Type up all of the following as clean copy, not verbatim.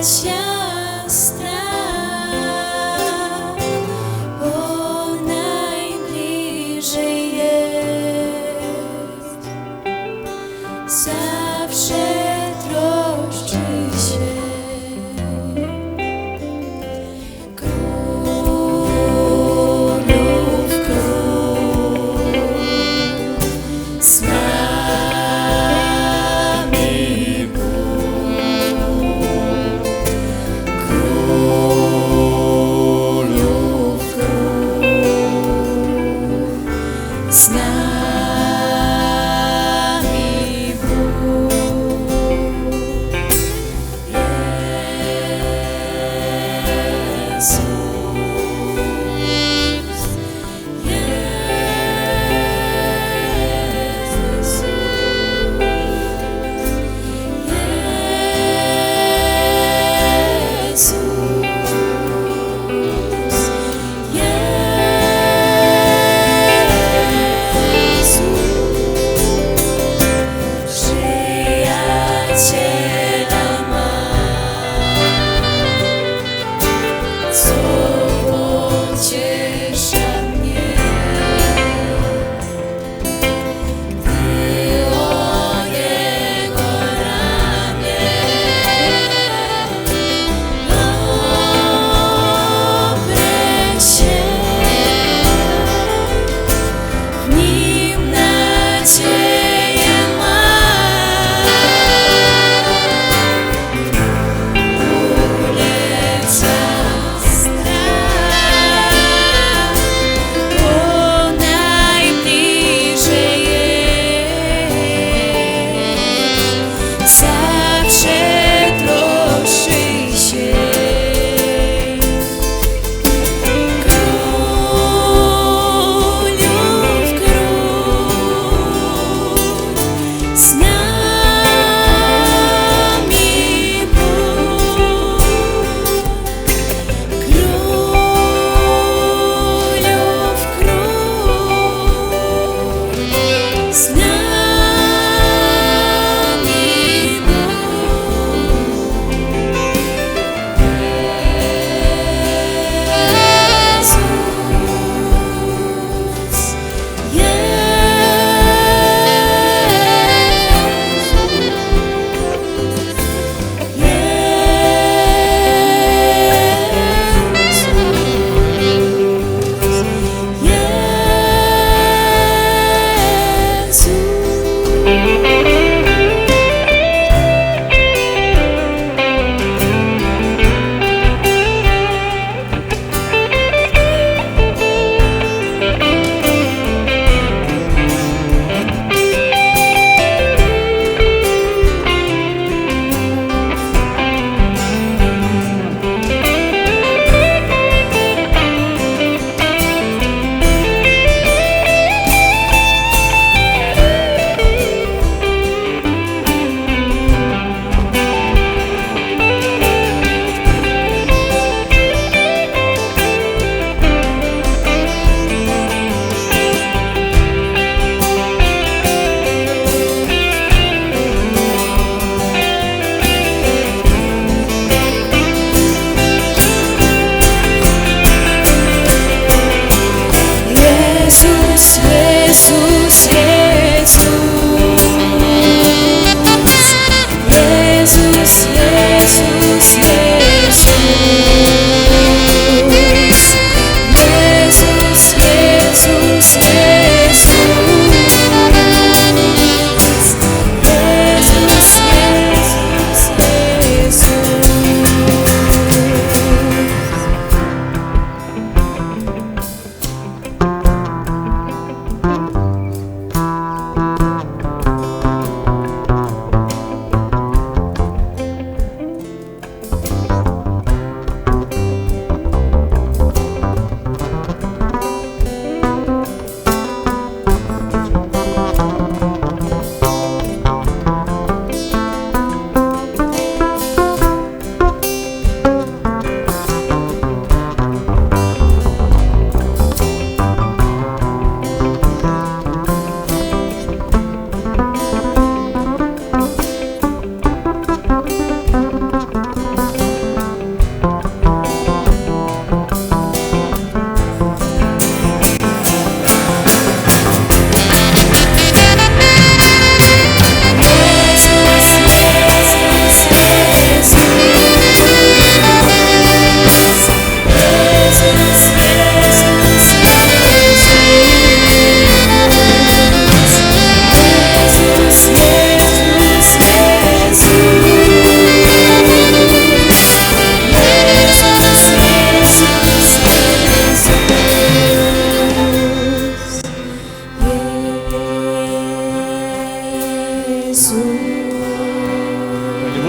siostra, bo najbliżej jest, zawsze troszczy się. Królów król, z nami Bóg. Królów król, z nami Bóg. Przyjaciela ma, co pociesza mnie, gdy o jego ramię oprę się, w nim nadzieję mam. Uleca strach, bo najbliżej jest, zawsze troszczy się. Królów król, z nami Bóg. Królów król, z nami Bóg.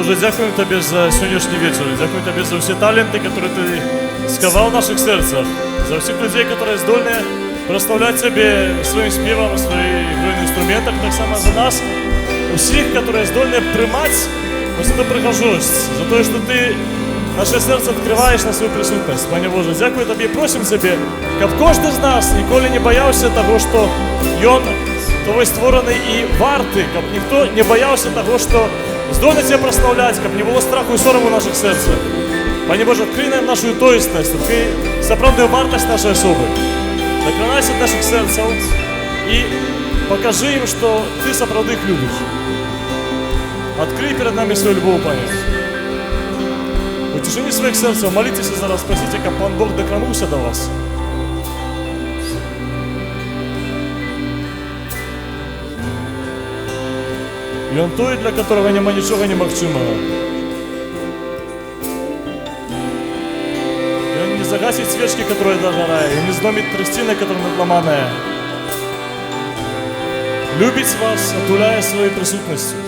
Боже, дякуємо Тобі за сьогоднішній вечір. Дякую Тобі за всі таленти, які Ти сховав в наших серцях. За всіх людей, які здольні прославляти Тебе своїм співом, своїм ігрою на інструментах. Так само за нас, усіх, які здольні приймати ось цю прихожость. За те, що Ти наше серце відкриваєш на свою присутність. Пане Боже, дякую Тобі і просимо Тебе, щоб кожен з нас ніколи не боявся того, що Він Твой створений і вартий, щоб ніхто не боявся того, що здольно Тебе прославляти, щоб не було страху і сорому в наших серцях. Пане Боже, відкрий нам нашу тоїстність, відкрий справжню вартість нашої особи. Докранайся до наших серців і покажи їм, що Ти справді їх любиш. Открий перед нами свою любов, Пане. У тишині своїх серців молитесь зараз, просите, щоб Пан Бог докранувся до вас. И Он той, для которого нема ничего немагчимого. И Он не загасит свечки, которые догорают, и не сломит тростины, которые надломанные. Любит вас, отуляя своей присутностью.